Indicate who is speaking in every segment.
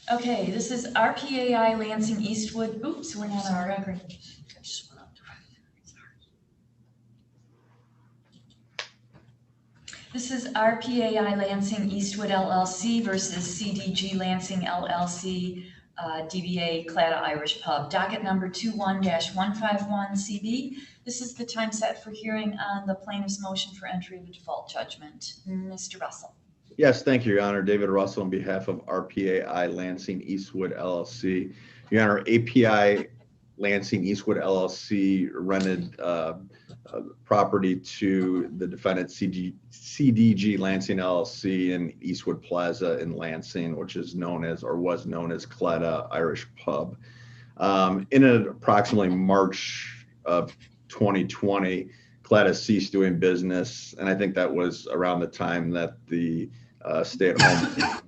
Speaker 1: Okay, this is RPAI Lansing Eastwood. Oops, we're not on our record. This is RPAI Lansing Eastwood LLC versus CDG Lansing LLC, DBA Clatta Irish Pub. Docket number 21-151CB. This is the time set for hearing on the plaintiff's motion for entry of a default judgment. Mr. Russell.
Speaker 2: Yes, thank you, Your Honor. David Russell on behalf of RPAI Lansing Eastwood LLC. Your Honor, API Lansing Eastwood LLC rented property to the defendant CDG Lansing LLC in Eastwood Plaza in Lansing, which is known as, or was known as, Clatta Irish Pub. In approximately March of 2020, Clatta ceased doing business, and I think that was around the time that the stay-at-home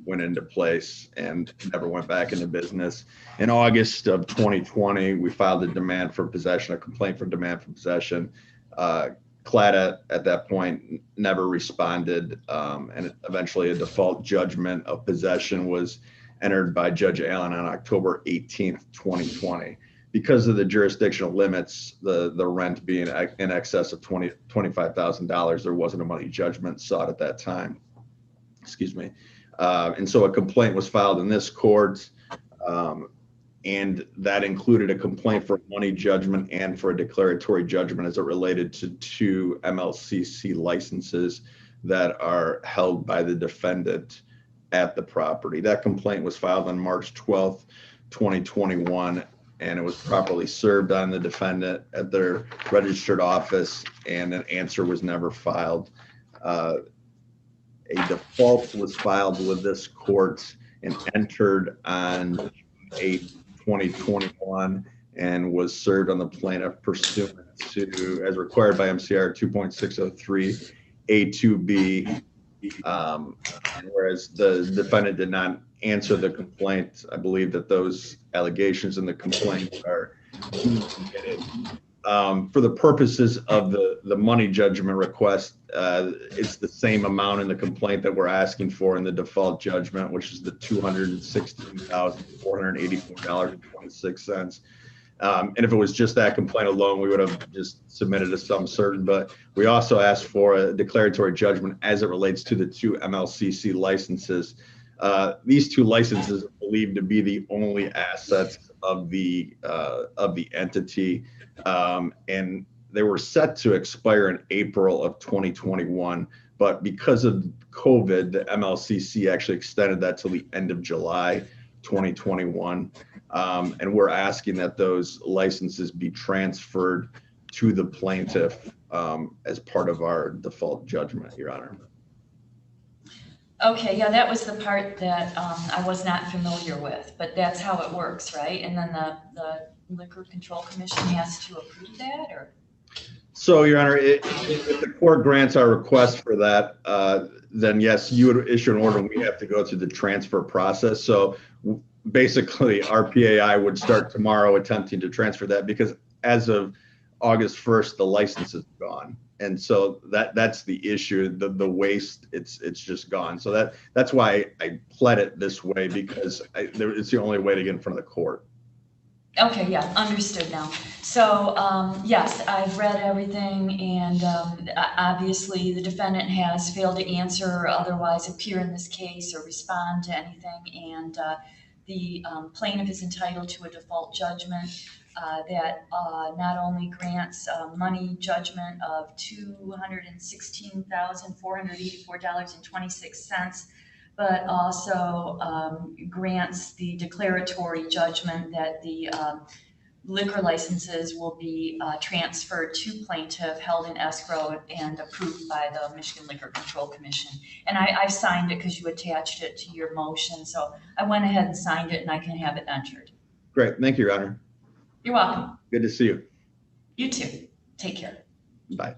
Speaker 2: went into place and never went back into business. In August of 2020, we filed a demand for possession, a complaint for demand for possession. Clatta at that point never responded, and eventually a default judgment of possession was entered by Judge Allen on October 18th, 2020. Because of the jurisdictional limits, the rent being in excess of $25,000, there wasn't a money judgment sought at that time. Excuse me. And so a complaint was filed in this court, and that included a complaint for money judgment and for a declaratory judgment as it related to two MLCC licenses that are held by the defendant at the property. That complaint was filed on March 12th, 2021, and it was properly served on the defendant at their registered office, and an answer was never filed. A default was filed with this court and entered on 8/2021 and was served on the plaintiff pursuant to, as required by MCR 2.603 A2B. Whereas the defendant did not answer the complaint, I believe that those allegations in the complaint are committed. For the purposes of the money judgment request, it's the same amount in the complaint that we're asking for in the default judgment, which is the $216,484.26. And if it was just that complaint alone, we would have just submitted a sum certain. But we also asked for a declaratory judgment as it relates to the two MLCC licenses. These two licenses are believed to be the only assets of the entity, and they were set to expire in April of 2021. But because of COVID, the MLCC actually extended that till the end of July 2021. And we're asking that those licenses be transferred to the plaintiff as part of our default judgment, Your Honor.
Speaker 1: Okay, yeah, that was the part that I was not familiar with, but that's how it works, right? And then the Liquor Control Commission has to approve that, or?
Speaker 2: So, Your Honor, if the court grants our request for that, then yes, you would issue an order and we have to go through the transfer process. So basically, RPAI would start tomorrow attempting to transfer that, because as of August 1st, the license is gone. And so that's the issue. The waste, it's just gone. So that's why I pled it this way, because it's the only way to get in front of the court.
Speaker 1: Okay, yeah, understood now. So yes, I've read everything, and obviously the defendant has failed to answer or otherwise appear in this case or respond to anything, and the plaintiff is entitled to a default judgment that not only grants money judgment of $216,484.26, but also grants the declaratory judgment that the liquor licenses will be transferred to plaintiff, held in escrow, and approved by the Michigan Liquor Control Commission. And I signed it because you attached it to your motion, so I went ahead and signed it, and I can have it entered.
Speaker 2: Great, thank you, Your Honor.
Speaker 1: You're welcome.
Speaker 2: Good to see you.
Speaker 1: You too. Take care.
Speaker 2: Bye.